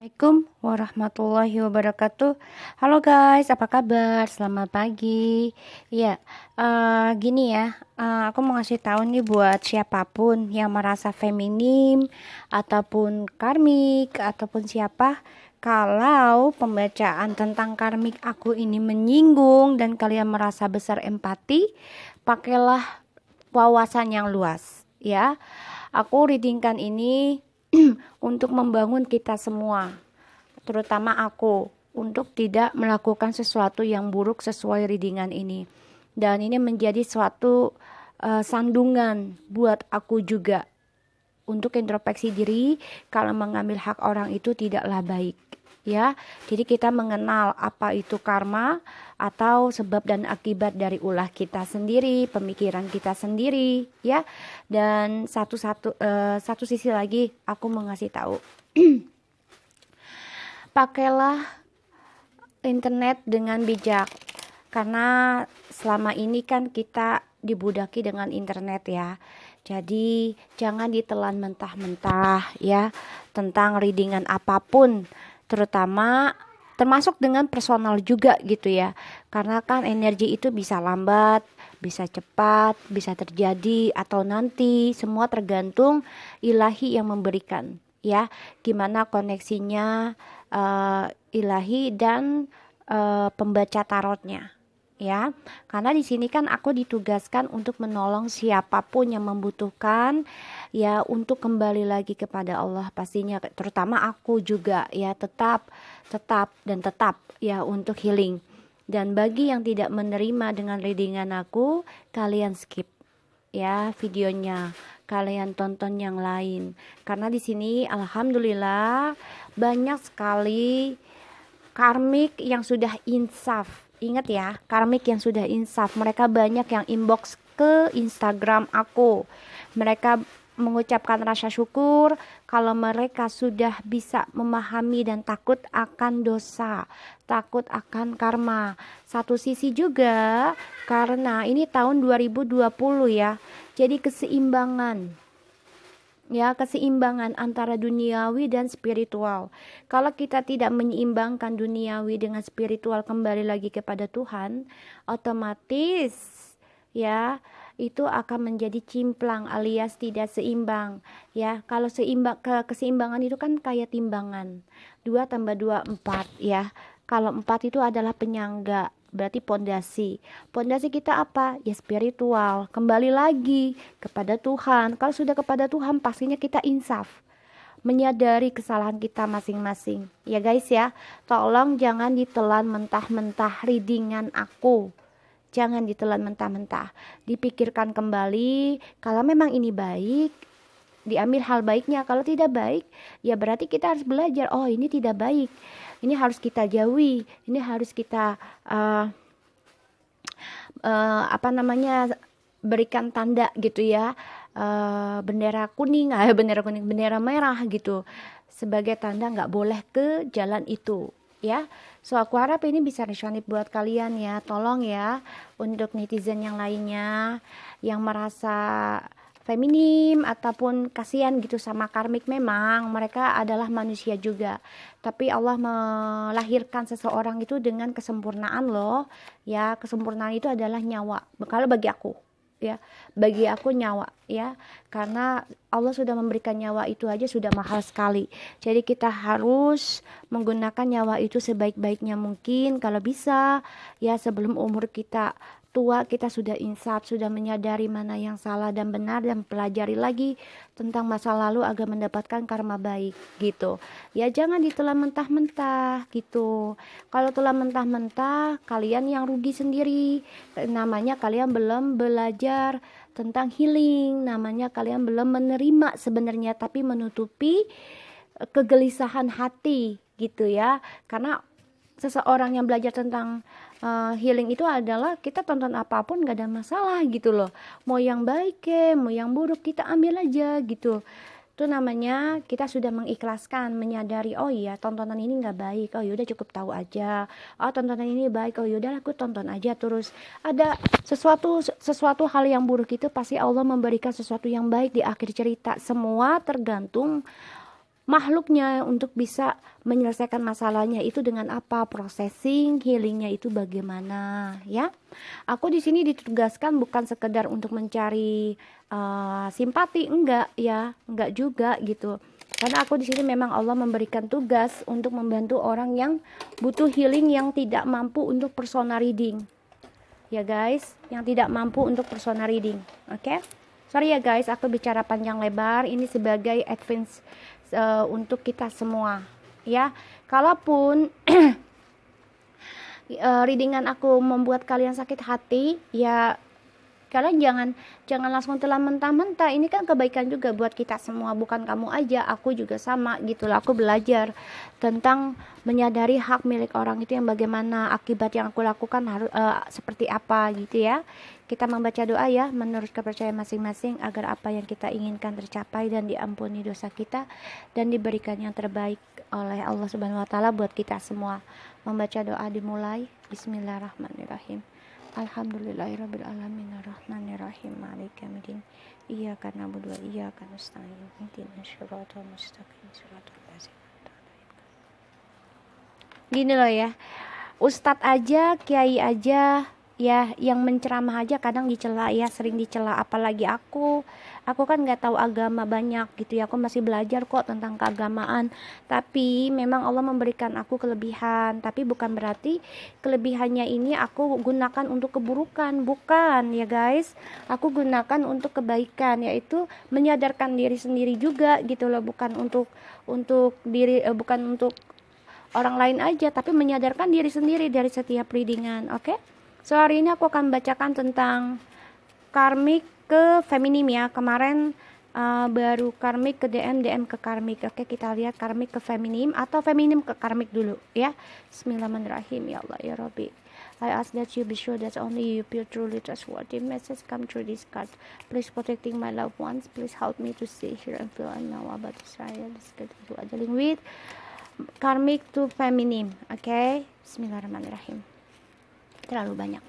Assalamualaikum warahmatullahi wabarakatuh. Halo guys, apa kabar? Selamat pagi. Ya, gini ya, aku mau ngasih tahu nih buat siapapun yang merasa feminim ataupun karmik ataupun siapa, kalau pembacaan tentang karmik aku ini menyinggung dan kalian merasa besar empati, pakailah wawasan yang luas ya. Aku readingkan ini untuk membangun kita semua, terutama aku, untuk tidak melakukan sesuatu yang buruk sesuai readingan ini. Dan ini menjadi suatu sandungan buat aku juga untuk introspeksi diri. Kalau mengambil hak orang itu tidaklah baik ya. Jadi kita mengenal apa itu karma atau sebab dan akibat dari ulah kita sendiri, pemikiran kita sendiri ya. Dan satu sisi lagi aku mau ngasih tahu, pakailah internet dengan bijak, karena selama ini kan kita dibudaki dengan internet ya. Jadi jangan ditelan mentah-mentah ya tentang readingan apapun, termasuk dengan personal juga gitu ya. Karena kan energi itu bisa lambat, bisa cepat, bisa terjadi atau nanti, semua tergantung ilahi yang memberikan ya. Gimana koneksinya ilahi dan pembaca tarotnya ya. Karena di sini kan aku ditugaskan untuk menolong siapapun yang membutuhkan ya, untuk kembali lagi kepada Allah pastinya, terutama aku juga ya, tetap ya untuk healing. Dan bagi yang tidak menerima dengan readingan aku, kalian skip ya videonya, kalian tonton yang lain. Karena di sini alhamdulillah banyak sekali karmik yang sudah insaf. Ingat ya, karmik yang sudah insaf. Mereka banyak yang inbox ke Instagram aku. Mereka mengucapkan rasa syukur kalau mereka sudah bisa memahami dan takut akan dosa, takut akan karma. Satu sisi juga karena ini tahun 2020 ya. Jadi keseimbangan antara duniawi dan spiritual. Kalau kita tidak menyeimbangkan duniawi dengan spiritual, kembali lagi kepada Tuhan, otomatis ya itu akan menjadi cimplang alias tidak seimbang ya. Kalau keseimbangan itu kan kayak timbangan, 2 tambah 2 4 ya. Kalau 4 itu adalah penyangga, berarti pondasi kita apa ya, spiritual. Kembali lagi kepada Tuhan. Kalau sudah kepada Tuhan pastinya kita insaf, menyadari kesalahan kita masing-masing ya guys ya. Tolong jangan ditelan mentah-mentah readingan aku, jangan ditelan mentah-mentah, dipikirkan kembali. Kalau memang ini baik, diambil hal baiknya. Kalau tidak baik, ya berarti kita harus belajar. Oh, ini tidak baik, ini harus kita jauhi, ini harus kita berikan tanda gitu ya, bendera kuning, bendera merah gitu, sebagai tanda nggak boleh ke jalan itu ya. So aku harap ini bisa resonate buat kalian ya. Tolong ya, untuk netizen yang lainnya yang merasa feminim ataupun kasihan gitu sama karmik, memang mereka adalah manusia juga, tapi Allah melahirkan seseorang itu dengan kesempurnaan loh ya. Kesempurnaan itu adalah nyawa. Kalau bagi aku ya, bagi aku nyawa ya, karena Allah sudah memberikan nyawa, itu aja sudah mahal sekali. Jadi kita harus menggunakan nyawa itu sebaik-baiknya mungkin. Kalau bisa ya, sebelum umur kita tua, kita sudah insaf, sudah menyadari mana yang salah dan benar, dan pelajari lagi tentang masa lalu agar mendapatkan karma baik gitu ya. Jangan ditelan mentah-mentah gitu. Kalau telan mentah-mentah, kalian yang rugi sendiri. Namanya kalian belum belajar tentang healing, namanya kalian belum menerima sebenarnya, tapi menutupi kegelisahan hati gitu ya. Karena seseorang yang belajar tentang healing itu adalah kita tonton apapun gak ada masalah gitu loh. Mau yang baik mau yang buruk, kita ambil aja gitu. Itu namanya kita sudah mengikhlaskan, menyadari, oh iya tontonan ini gak baik, oh yaudah cukup tahu aja. Oh tontonan ini baik, oh yaudah aku tonton aja terus. Ada sesuatu hal yang buruk itu pasti Allah memberikan sesuatu yang baik di akhir cerita. Semua tergantung makhluknya untuk bisa menyelesaikan masalahnya itu dengan apa, processing healingnya itu bagaimana ya. Aku di sini ditugaskan bukan sekedar untuk mencari simpati, enggak ya, enggak juga gitu. Karena aku di sini memang Allah memberikan tugas untuk membantu orang yang butuh healing, yang tidak mampu untuk personal reading. Ya guys, yang tidak mampu untuk personal reading. Oke? Sorry ya guys, aku bicara panjang lebar. Ini sebagai advance untuk kita semua. Ya, kalaupun readingan aku membuat kalian sakit hati, ya kalian jangan langsung telan mentah-mentah. Ini kan kebaikan juga buat kita semua, bukan kamu aja, aku juga sama gitu loh. Aku belajar tentang menyadari hak milik orang itu yang bagaimana, akibat yang aku lakukan harus seperti apa gitu ya. Kita membaca doa ya menurut kepercayaan masing-masing agar apa yang kita inginkan tercapai dan diampuni dosa kita dan diberikan yang terbaik oleh Allah Subhanahu wa taala buat kita semua. Membaca doa dimulai. Bismillahirrahmanirrahim. Alhamdulillahirabbil alamin arrahmanirrahim maliki yaumiddin iyyaka na'budu wa iyyaka nasta'in ihdinas siratal mustaqim siratal ladzina an'amta 'alaihim. Gini loh ya, ustadz aja, kiai aja ya, yang menceramah aja kadang dicela ya, sering dicela, apalagi aku kan nggak tahu agama banyak gitu ya, aku masih belajar kok tentang keagamaan. Tapi memang Allah memberikan aku kelebihan, tapi bukan berarti kelebihannya ini aku gunakan untuk keburukan, bukan ya guys. Aku gunakan untuk kebaikan, yaitu menyadarkan diri sendiri juga gitu loh, bukan untuk diri, bukan untuk orang lain aja, tapi menyadarkan diri sendiri dari setiap readingan. Oke? So hari ini aku akan bacakan tentang karmik ke feminim ya. Kemarin baru karmik ke DM, DM ke karmik. Oke, kita lihat karmik ke feminim atau feminim ke karmik dulu ya. Bismillahirrahmanirrahim. Ya Allah ya Rabbi, I ask that you be sure that only you feel truly trustworthy message come through this card. Please protecting my loved ones. Please help me to see, hear, and feel and know about Israel. Dealing with karmik to feminim. Oke, Bismillahirrahmanirrahim. Terlalu banyak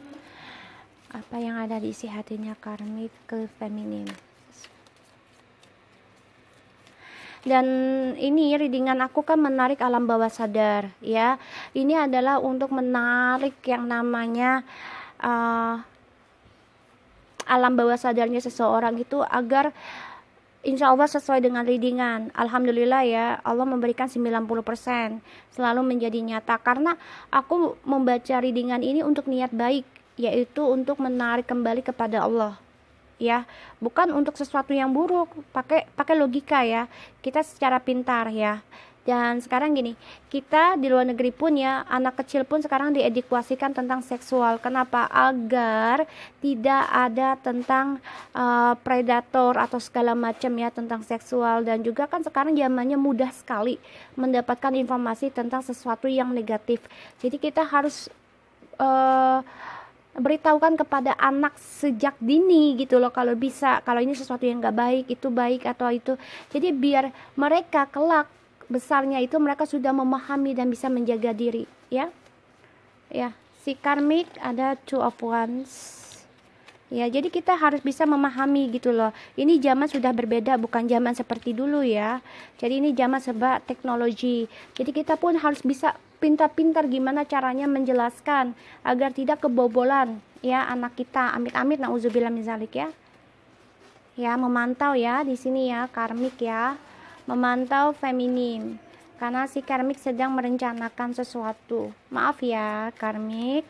apa yang ada di isi hatinya karmik ke feminim. Dan ini readingan aku kan menarik alam bawah sadar ya. Ini adalah untuk menarik yang namanya alam bawah sadarnya seseorang itu agar insya Allah sesuai dengan readingan. Alhamdulillah ya, Allah memberikan 90% selalu menjadi nyata. Karena aku membaca readingan ini untuk niat baik, yaitu untuk menarik kembali kepada Allah ya, bukan untuk sesuatu yang buruk. Pakai logika ya, kita secara pintar ya. Dan sekarang gini, kita di luar negeri pun ya, anak kecil pun sekarang diedukasikan tentang seksual. Kenapa? Agar tidak ada tentang predator atau segala macam ya tentang seksual. Dan juga kan sekarang zamannya mudah sekali mendapatkan informasi tentang sesuatu yang negatif. Jadi kita harus beritahukan kepada anak sejak dini gitu loh, kalau bisa, kalau ini sesuatu yang gak baik, itu baik atau itu. Jadi biar mereka kelak besarnya itu mereka sudah memahami dan bisa menjaga diri ya. Ya, si karmik ada two of wands ya, jadi kita harus bisa memahami gitu loh. Ini zaman sudah berbeda, bukan zaman seperti dulu ya. Jadi ini zaman serba teknologi, jadi kita pun harus bisa pintar-pintar gimana caranya menjelaskan agar tidak kebobolan ya anak kita, amit-amit nauzubillah min zalik ya. Ya, memantau ya di sini ya karmik ya, memantau feminim karena si karmik sedang merencanakan sesuatu. Maaf ya karmik,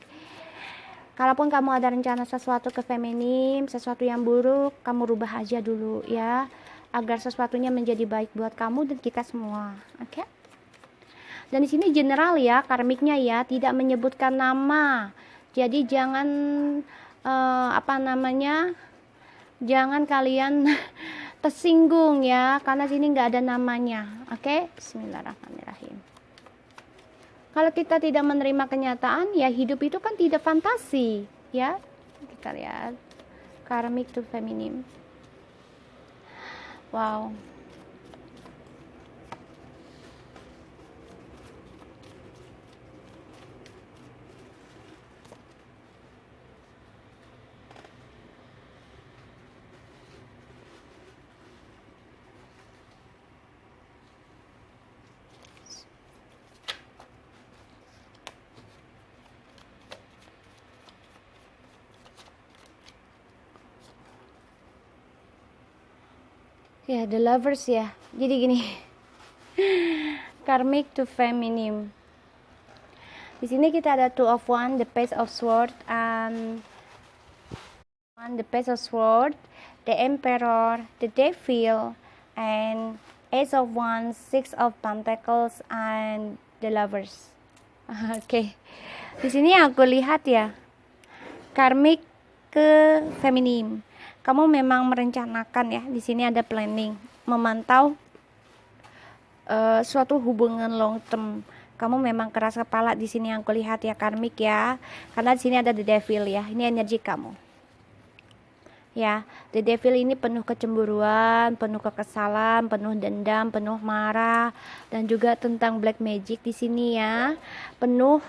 kalaupun kamu ada rencana sesuatu ke feminim, sesuatu yang buruk, kamu rubah aja dulu ya, agar sesuatunya menjadi baik buat kamu dan kita semua. Oke? Dan di sini general ya karmiknya ya, tidak menyebutkan nama. Jadi jangan jangan kalian tersinggung ya, karena sini nggak ada namanya. Oke? Bismillahirrahmanirrahim. Kalau kita tidak menerima kenyataan ya, hidup itu kan tidak fantasi ya. Kita lihat karmik to feminim. Wow. Ya, the lovers ya. Jadi gini, karmic to feminine. Di sini kita ada two of one, the page of sword, and the page of sword, the emperor, the devil, and ace of wands, six of pentacles, and the lovers. Oke. Di sini aku lihat ya, karmic ke feminim. Kamu memang merencanakan ya, di sini ada planning, memantau suatu hubungan long term. Kamu memang keras kepala di sini yang kulihat ya, karmik ya. Karena di sini ada the devil ya. Ini energi kamu. Ya, the devil ini penuh kecemburuan, penuh kekesalan, penuh dendam, penuh marah, dan juga tentang black magic di sini ya. Penuh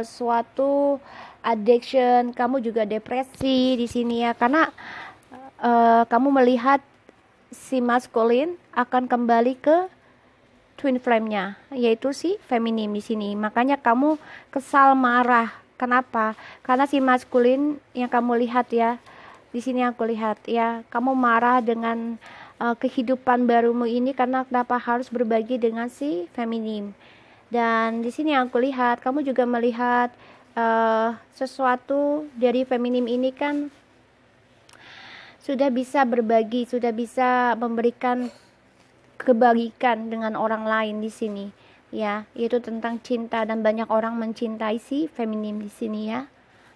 suatu addiction, kamu juga depresi di sini ya. Karena kamu melihat si maskulin akan kembali ke twin flame-nya, yaitu si feminim di sini. Makanya kamu kesal, marah. Kenapa? Karena si maskulin yang kamu lihat ya, di sini aku lihat ya, kamu marah dengan kehidupan barumu ini karena kenapa harus berbagi dengan si feminim. Dan di sini aku lihat, kamu juga melihat sesuatu dari feminim ini kan sudah bisa berbagi, sudah bisa memberikan kebajikan dengan orang lain di sini ya, yaitu tentang cinta, dan banyak orang mencintai si feminim di sini ya.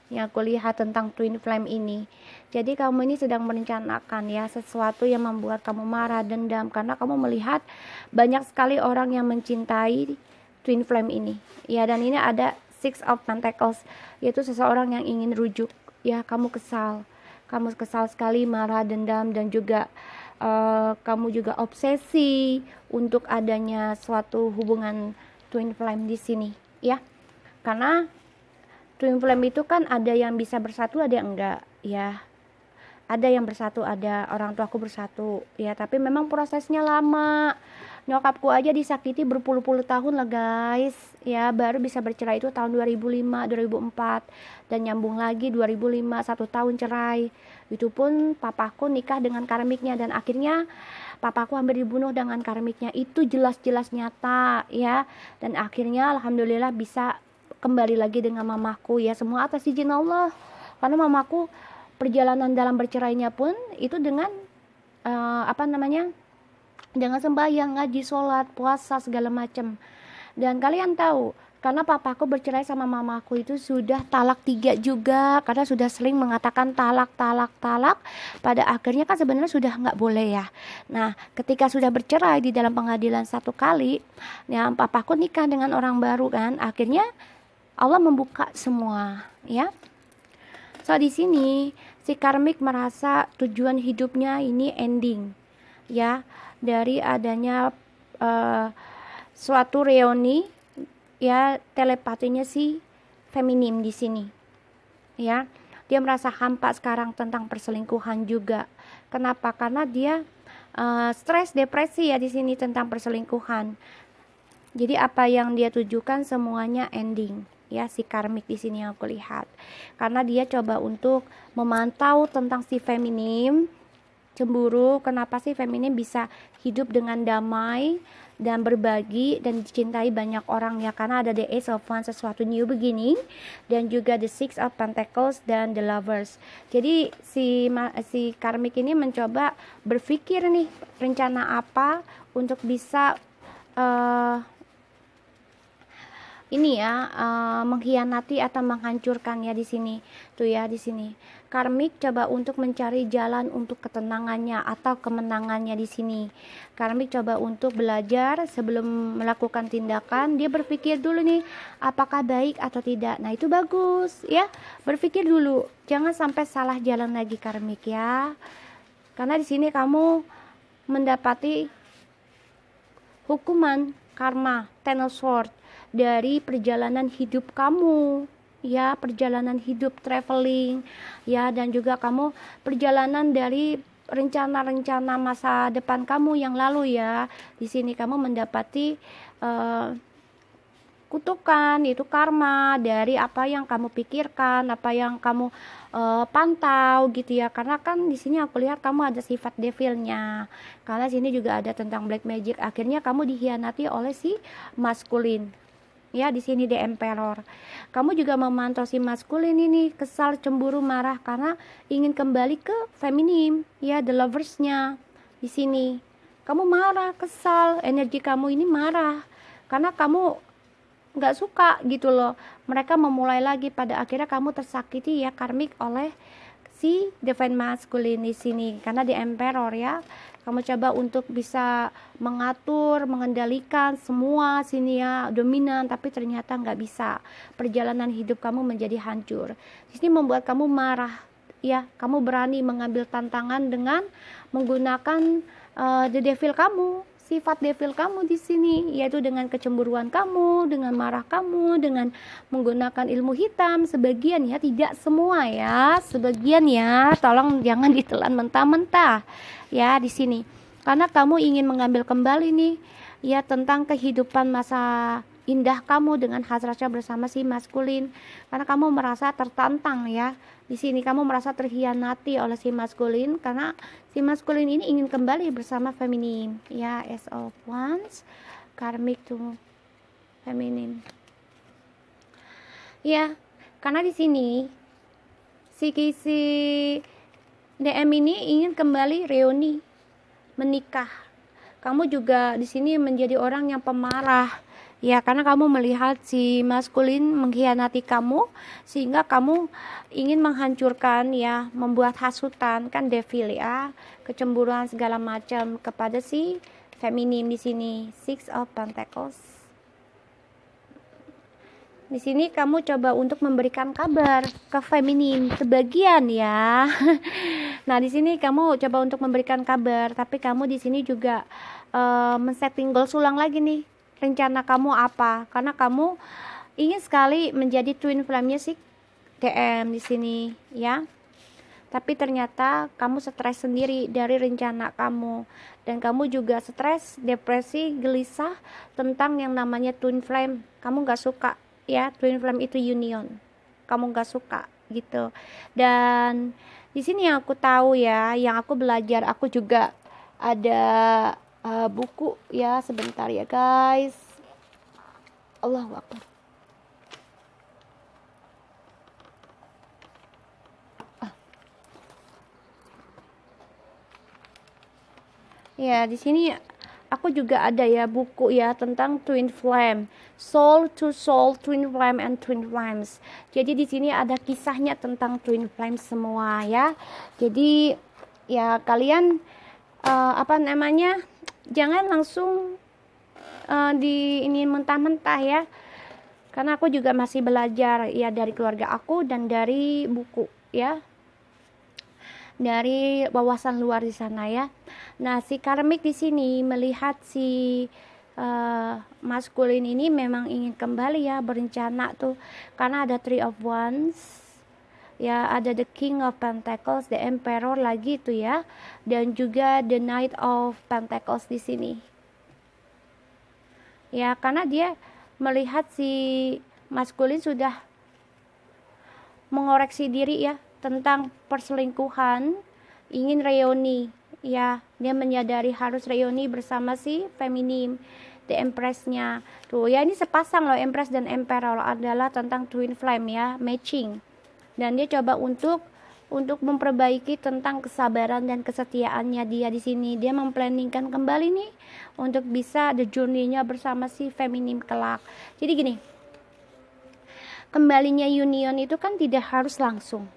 Yang aku lihat tentang twin flame ini. Jadi kamu ini sedang merencanakan ya sesuatu yang membuat kamu marah, dendam, karena kamu melihat banyak sekali orang yang mencintai twin flame ini ya. Dan ini ada six of pentacles, yaitu seseorang yang ingin rujuk ya. Kamu kesal sekali, marah, dendam, dan juga kamu juga obsesi untuk adanya suatu hubungan twin flame di sini ya. Karena twin flame itu kan ada yang bisa bersatu, ada yang enggak ya. Ada yang bersatu, ada orang tuaku bersatu ya, tapi memang prosesnya lama. Nyokapku aja disakiti berpuluh-puluh tahun lah guys ya, baru bisa bercerai itu tahun 2005, 2004, dan nyambung lagi 2005, 1 tahun cerai. Itu pun papaku nikah dengan karmiknya, dan akhirnya papaku hampir dibunuh dengan karmiknya. Itu jelas-jelas nyata ya. Dan akhirnya alhamdulillah bisa kembali lagi dengan mamaku ya, semua atas izin Allah. Karena mamaku perjalanan dalam bercerainya pun itu dengan dengan sembahyang, ngaji, sholat, puasa, segala macam. Dan kalian tahu, karena papaku bercerai sama mamaku itu sudah talak 3 juga, karena sudah sering mengatakan talak. Pada akhirnya kan sebenarnya sudah nggak boleh ya. Nah, ketika sudah bercerai di dalam pengadilan 1 kali, ya papaku nikah dengan orang baru kan, akhirnya Allah membuka semua ya. So di sini si karmik merasa tujuan hidupnya ini ending ya, dari adanya suatu reuni ya, telepatinya si feminim di sini ya. Dia merasa hampa sekarang tentang perselingkuhan juga. Kenapa? Karena dia stres, depresi ya di sini tentang perselingkuhan. Jadi apa yang dia tujukan semuanya ending ya, si karmik di sini yang aku lihat. Karena dia coba untuk memantau tentang si feminim, cemburu, kenapa sih feminim bisa hidup dengan damai dan berbagi dan dicintai banyak orang ya. Karena ada the ace of wands, sesuatu new beginning, dan juga the six of pentacles dan the lovers. Jadi si karmik ini mencoba berpikir nih, rencana apa untuk bisa mengkhianati atau menghancurkan ya di sini. Tuh ya di sini. Karmik coba untuk mencari jalan untuk ketenangannya atau kemenangannya di sini. Karmik coba untuk belajar sebelum melakukan tindakan. Dia berpikir dulu nih, apakah baik atau tidak. Nah, itu bagus ya. Berpikir dulu. Jangan sampai salah jalan lagi karmik ya. Karena di sini kamu mendapati hukuman karma, Ten of Swords, dari perjalanan hidup kamu ya, perjalanan hidup traveling ya, dan juga kamu perjalanan dari rencana-rencana masa depan kamu yang lalu ya. Di sini kamu mendapati kutukan, itu karma dari apa yang kamu pikirkan, apa yang kamu pantau gitu ya. Karena kan di sini aku lihat kamu ada sifat devilnya. Karena sini juga ada tentang black magic. Akhirnya kamu dihianati oleh si maskulin. Ya, di sini The Emperor. Kamu juga memantau si maskulin ini, kesal, cemburu, marah karena ingin kembali ke feminim, ya, the loversnya. Di sini kamu marah, kesal, energi kamu ini marah karena kamu nggak suka gitu loh. Mereka memulai lagi, pada akhirnya kamu tersakiti ya karmik oleh si divine masculine di sini karena di emperor ya. Kamu coba untuk bisa mengatur, mengendalikan semua sini ya, dominan, tapi ternyata nggak bisa. Perjalanan hidup kamu menjadi hancur. Di sini membuat kamu marah ya. Kamu berani mengambil tantangan dengan menggunakan the devil kamu, sifat devil kamu di sini, yaitu dengan kecemburuan kamu, dengan marah kamu, dengan menggunakan ilmu hitam. Sebagian ya, tidak semua ya, sebagian ya, tolong jangan ditelan mentah-mentah ya di sini. Karena kamu ingin mengambil kembali nih ya tentang kehidupan masa indah kamu dengan hasratnya bersama si maskulin. Karena kamu merasa tertantang ya. Di sini kamu merasa terhianati oleh si maskulin karena si maskulin ini ingin kembali bersama feminim. Ya, Ace of Wands, karmic to feminim. Ya, karena di sini si DM ini ingin kembali reuni, menikah. Kamu juga di sini menjadi orang yang pemarah. Ya, karena kamu melihat si maskulin mengkhianati kamu sehingga kamu ingin menghancurkan ya, membuat hasutan kan devil ya, kecemburuan segala macam kepada si feminim di sini. Six of Pentacles. Di sini kamu coba untuk memberikan kabar ke feminim sebagian ya. Nah, di sini kamu coba untuk memberikan kabar, tapi kamu di sini juga men-setting goals ulang lagi nih. Rencana kamu apa? Karena kamu ingin sekali menjadi twin flame-nya si DM di sini ya. Tapi ternyata kamu stres sendiri dari rencana kamu, dan kamu juga stres, depresi, gelisah tentang yang namanya twin flame. Kamu gak suka ya, twin flame itu union. Kamu gak suka gitu. Dan di sini yang aku tahu ya, yang aku belajar, aku juga ada buku ya, sebentar ya guys. Allahu Akbar. Ya, di sini aku juga ada ya buku ya tentang twin flame, soul to soul, twin flame and twin flames. Jadi di sini ada kisahnya tentang twin flame semua ya. Jadi ya kalian apa namanya, jangan langsung ini mentah-mentah ya, karena aku juga masih belajar ya dari keluarga aku dan dari buku ya, dari wawasan luar di sana ya. Nah, si karmik di sini melihat si maskulin ini memang ingin kembali ya, berencana tuh karena ada Three of Wands ya, ada the King of Pentacles, the Emperor lagi tuh ya, dan juga the Knight of Pentacles di sini ya, karena dia melihat si maskulin sudah mengoreksi diri ya tentang perselingkuhan, ingin reuni ya, dia menyadari harus reuni bersama si feminim, the empress-nya tuh ya. Ini sepasang loh, empress dan emperor adalah tentang twin flame ya, matching. Dan dia coba untuk memperbaiki tentang kesabaran dan kesetiaannya dia di sini. Dia memplanningkan kembali nih untuk bisa the journey-nya bersama si feminim kelak. Jadi gini, kembalinya union itu kan tidak harus langsung.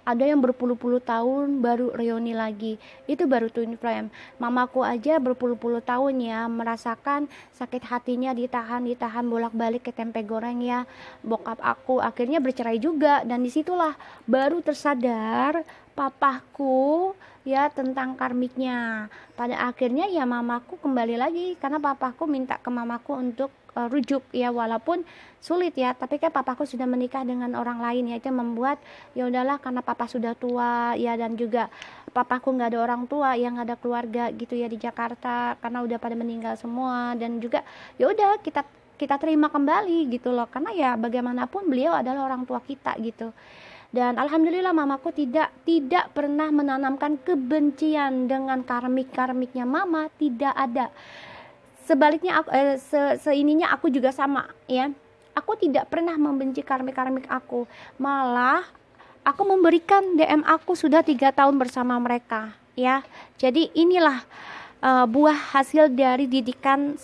Ada yang berpuluh-puluh tahun baru reuni lagi, itu baru twin flame. Mamaku aja berpuluh-puluh tahun ya merasakan sakit hatinya, ditahan bolak-balik ke tempe goreng ya. Bokap aku akhirnya bercerai juga, dan disitulah baru tersadar papaku ya tentang karmiknya. Pada akhirnya ya mamaku kembali lagi karena papaku minta ke mamaku untuk rujuk ya, walaupun sulit ya, tapi kan papaku sudah menikah dengan orang lain ya, itu membuat ya udahlah karena papa sudah tua ya, dan juga papaku nggak ada orang tua, yang ada keluarga gitu ya di Jakarta karena udah pada meninggal semua, dan juga ya udah kita kita terima kembali gitu loh, karena ya bagaimanapun beliau adalah orang tua kita gitu. Dan alhamdulillah mamaku tidak pernah menanamkan kebencian dengan karmiknya mama, tidak ada. Sebaliknya aku, seininya aku juga sama ya. Aku tidak pernah membenci karmik aku, malah aku memberikan DM aku sudah 3 tahun bersama mereka ya. Jadi inilah buah hasil dari didikan.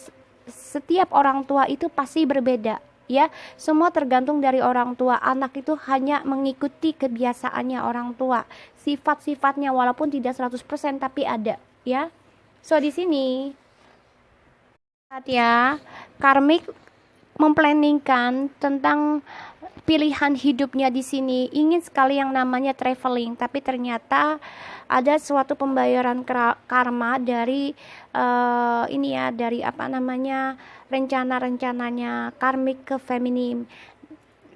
Setiap orang tua itu pasti berbeda ya, semua tergantung dari orang tua. Anak itu hanya mengikuti kebiasaannya orang tua, sifat-sifatnya walaupun tidak 100% tapi ada ya. So di sini ya, karmik memplanningkan tentang pilihan hidupnya di sini, ingin sekali yang namanya traveling, tapi ternyata ada suatu pembayaran karma dari ini ya, dari apa namanya, rencana-rencananya karmik ke feminim.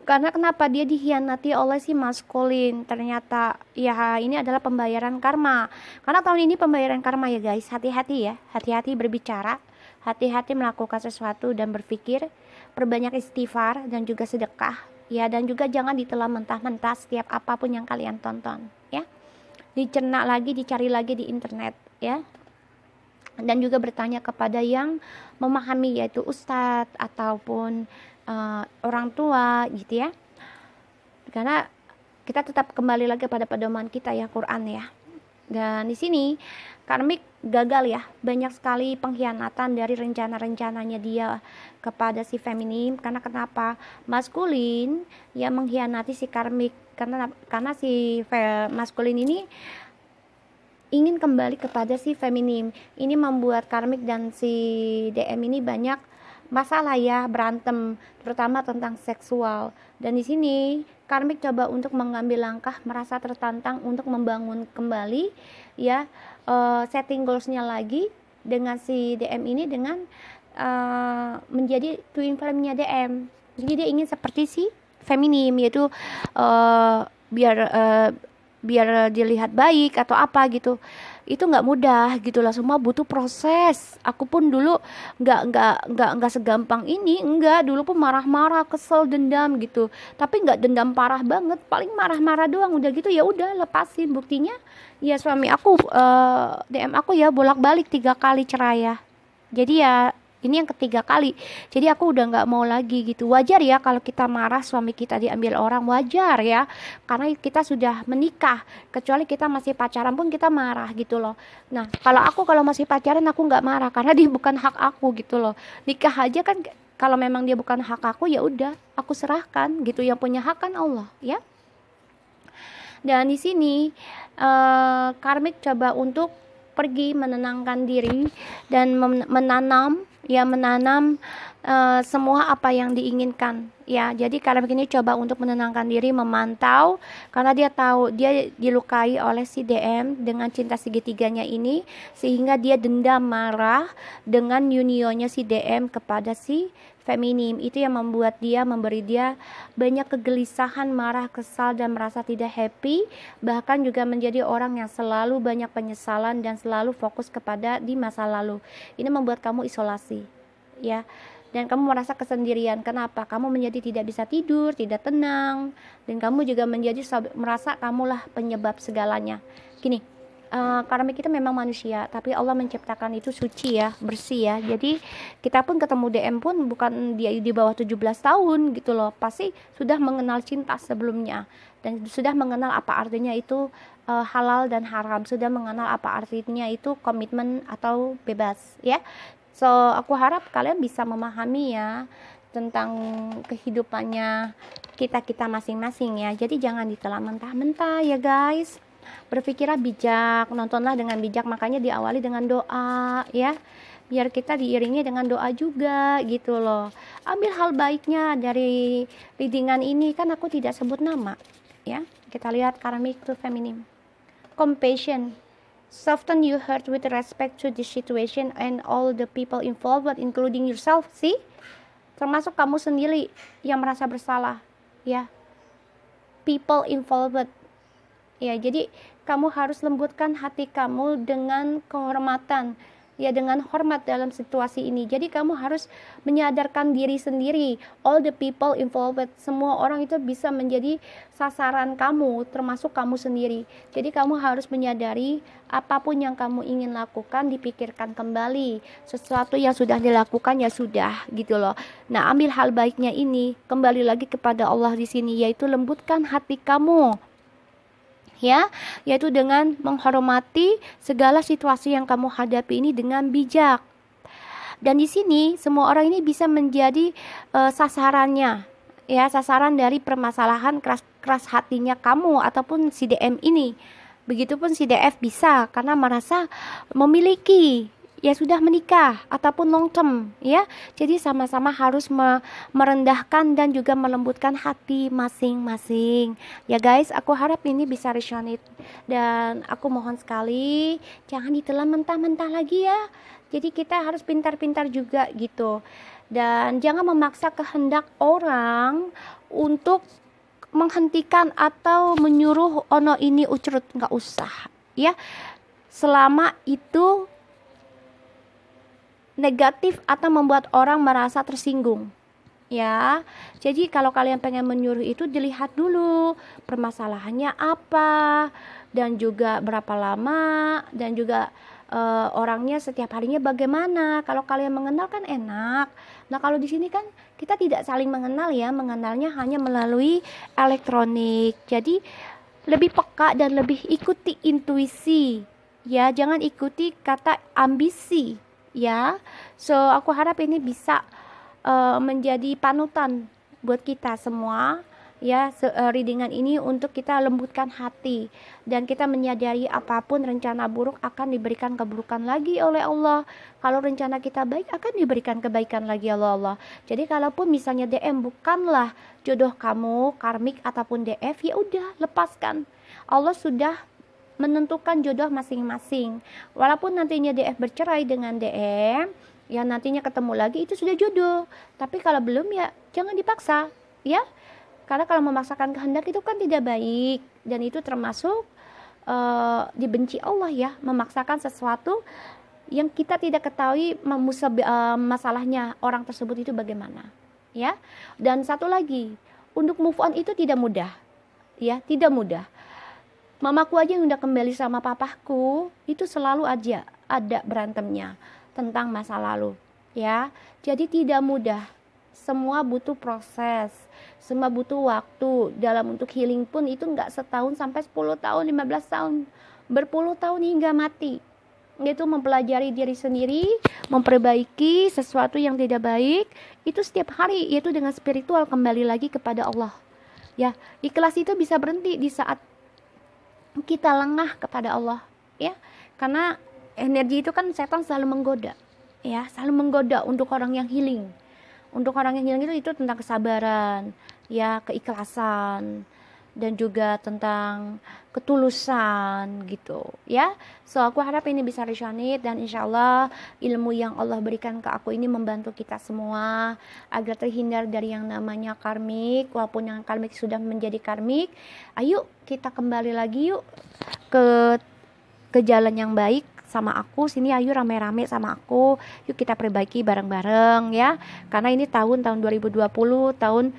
Karena kenapa dia dikhianati oleh si maskulin, ternyata ya ini adalah pembayaran karma. Karena tahun ini pembayaran karma ya guys, hati-hati ya, hati-hati berbicara, hati-hati melakukan sesuatu dan berpikir, perbanyak istighfar dan juga sedekah ya, dan juga jangan ditelan mentah-mentah setiap apapun yang kalian tonton ya. Dicerna lagi, dicari lagi di internet ya, dan juga bertanya kepada yang memahami, yaitu ustadz ataupun orang tua gitu ya. Karena kita tetap kembali lagi pada pedoman kita ya, Quran ya. Dan di sini karmik gagal ya, banyak sekali pengkhianatan dari rencana-rencananya dia kepada si feminim. Karena kenapa? Maskulin ya mengkhianati si karmik, karena si maskulin ini ingin kembali kepada si feminim. Ini membuat karmik dan si DM ini banyak masalah ya, berantem terutama tentang seksual. Dan di sini karmik coba untuk mengambil langkah, merasa tertantang untuk membangun kembali ya, setting goalsnya lagi dengan si DM ini, dengan menjadi twin flame-nya DM. Jadi dia ingin seperti si feminim, yaitu biar dilihat baik atau apa gitu. Itu nggak mudah gitulah, semua butuh proses. Aku pun dulu nggak segampang ini, dulu pun marah-marah, kesel, dendam gitu, tapi nggak dendam parah banget, paling marah-marah doang, udah gitu ya udah lepasin. Buktinya ya suami aku DM aku ya bolak-balik 3 kali cerai ya, jadi ya ini yang ketiga kali, jadi aku udah nggak mau lagi gitu. Wajar ya kalau kita marah suami kita diambil orang, wajar ya, karena kita sudah menikah. Kecuali kita masih pacaran pun kita marah gitu loh. Nah kalau masih pacaran aku nggak marah, karena dia bukan hak aku gitu loh. Nikah aja kan, kalau memang dia bukan hak aku ya udah aku serahkan gitu, yang punya hak kan Allah ya. Dan di sini karmik coba untuk pergi menenangkan diri dan menanam semua apa yang diinginkan ya. Jadi karmik ini coba untuk menenangkan diri, memantau, karena dia tahu dia dilukai oleh si DM dengan cinta segitiganya ini, sehingga dia dendam, marah dengan unionnya si DM kepada si feminim. Itu yang membuat dia, memberi dia banyak kegelisahan, marah, kesal, dan merasa tidak happy. Bahkan juga menjadi orang yang selalu banyak penyesalan dan selalu fokus kepada di masa lalu. Ini membuat kamu isolasi ya, dan kamu merasa kesendirian. Kenapa? Kamu menjadi tidak bisa tidur, tidak tenang, dan kamu juga menjadi merasa kamulah penyebab segalanya. Gini, karmik kita memang manusia, tapi Allah menciptakan itu suci ya, bersih ya. Jadi kita pun ketemu DM pun bukan dia di bawah 17 tahun gitu loh, pasti sudah mengenal cinta sebelumnya, dan sudah mengenal apa artinya itu halal dan haram, sudah mengenal apa artinya itu komitmen atau bebas ya. So aku harap kalian bisa memahami ya tentang kehidupannya kita masing-masing ya. Jadi jangan ditelan mentah-mentah ya guys, berpikirlah bijak, nontonlah dengan bijak. Makanya diawali dengan doa ya, biar kita diiringi dengan doa juga gitu loh. Ambil hal baiknya dari readingan ini, kan aku tidak sebut nama ya. Kita lihat karmik to feminim. Compassion, soften your heart with respect to the situation and all the people involved, including yourself. See, termasuk kamu sendiri yang merasa bersalah ya, people involved ya. Jadi kamu harus lembutkan hati kamu dengan kehormatan ya dengan hormat dalam situasi ini. Jadi kamu harus menyadarkan diri sendiri, all the people involved, semua orang itu bisa menjadi sasaran kamu, termasuk kamu sendiri. Jadi kamu harus menyadari apapun yang kamu ingin lakukan, dipikirkan kembali. Sesuatu yang sudah dilakukan ya sudah, gitu loh. Nah, ambil hal baiknya ini, kembali lagi kepada Allah di sini, yaitu lembutkan hati kamu, ya, yaitu dengan menghormati segala situasi yang kamu hadapi ini dengan bijak. Dan di sini semua orang ini bisa menjadi sasarannya, ya, sasaran dari permasalahan keras hatinya kamu ataupun si DM ini. Begitupun si DF bisa, karena merasa memiliki, ya sudah menikah ataupun long term, ya. Jadi sama-sama harus merendahkan dan juga melembutkan hati masing-masing. Ya guys, aku harap ini bisa resonate, dan aku mohon sekali jangan ditelan mentah-mentah lagi ya. Jadi kita harus pintar-pintar juga gitu. Dan jangan memaksa kehendak orang untuk menghentikan atau menyuruh ono ini ucrut, nggak usah, ya. Selama itu negatif atau membuat orang merasa tersinggung, ya. Jadi kalau kalian pengen menyuruh itu, dilihat dulu permasalahannya apa, dan juga berapa lama, dan juga orangnya setiap harinya bagaimana. Kalau kalian mengenal kan enak. Nah, kalau di sini kan kita tidak saling mengenal, ya, mengenalnya hanya melalui elektronik. Jadi lebih peka dan lebih ikuti intuisi, ya, jangan ikuti kata ambisi, ya. So aku harap ini bisa menjadi panutan buat kita semua, ya, readingan ini untuk kita lembutkan hati, dan kita menyadari apapun rencana buruk akan diberikan keburukan lagi oleh Allah. Kalau rencana kita baik akan diberikan kebaikan lagi oleh Allah. Jadi kalaupun misalnya DM bukanlah jodoh kamu, karmik ataupun DF, ya udah, lepaskan. Allah sudah menentukan jodoh masing-masing. Walaupun nantinya DF bercerai dengan DM, ya nantinya ketemu lagi, itu sudah jodoh. Tapi kalau belum, ya jangan dipaksa, ya. Karena kalau memaksakan kehendak itu kan tidak baik, dan itu termasuk dibenci Allah, ya, memaksakan sesuatu yang kita tidak ketahui masalahnya orang tersebut itu bagaimana, ya. Dan satu lagi, untuk move on itu tidak mudah, ya, tidak mudah. Mamaku aja yang udah kembali sama papaku itu selalu aja ada berantemnya tentang masa lalu, ya. Jadi tidak mudah, semua butuh proses, semua butuh waktu. Dalam untuk healing pun itu nggak setahun sampai 10 tahun, 15 tahun, berpuluh tahun hingga mati. Itu mempelajari diri sendiri, memperbaiki sesuatu yang tidak baik, itu setiap hari, yaitu dengan spiritual, kembali lagi kepada Allah, ya. Ikhlas itu bisa berhenti di saat kita lengah kepada Allah, ya. Karena energi itu kan setan selalu menggoda, ya, selalu menggoda untuk orang yang healing. Untuk orang yang healing itu tentang kesabaran, ya, keikhlasan, dan juga tentang ketulusan gitu, ya. So aku harap ini bisa resonate, dan insya Allah ilmu yang Allah berikan ke aku ini membantu kita semua agar terhindar dari yang namanya karmik. Walaupun yang karmik sudah menjadi karmik, ayo kita kembali lagi yuk ke jalan yang baik sama aku. Sini ayo rame-rame sama aku, yuk kita perbaiki bareng-bareng, ya. Karena ini tahun 2020, tahun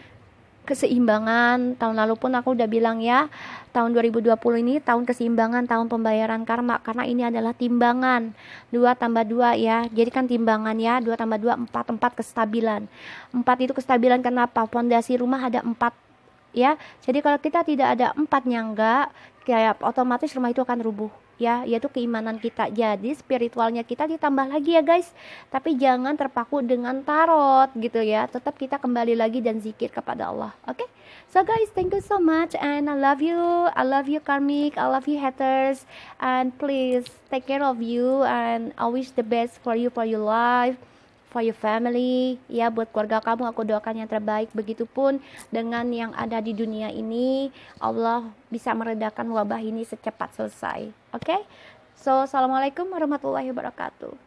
keseimbangan. Tahun lalu pun aku udah bilang, ya, tahun 2020 ini tahun keseimbangan, tahun pembayaran karma, karena ini adalah timbangan 2 tambah 2, ya. Jadi kan timbangan, ya, 2 tambah 2 4, 4 kestabilan. 4 itu kestabilan, kenapa? Fondasi rumah ada 4, ya. Jadi kalau kita tidak ada 4-nya, enggak, kayak otomatis rumah itu akan rubuh, ya, yaitu keimanan kita. Jadi spiritualnya kita ditambah lagi, ya guys. Tapi jangan terpaku dengan tarot gitu, ya. Tetap kita kembali lagi dan zikir kepada Allah. Oke? So guys, thank you so much, and I love you. I love you karmic, I love you haters, and please take care of you, and I wish the best for you, for your life, for your family, ya. Buat keluarga kamu aku doakan yang terbaik. Begitupun dengan yang ada di dunia ini, Allah bisa meredakan wabah ini secepat selesai. Oke? So assalamualaikum warahmatullahi wabarakatuh.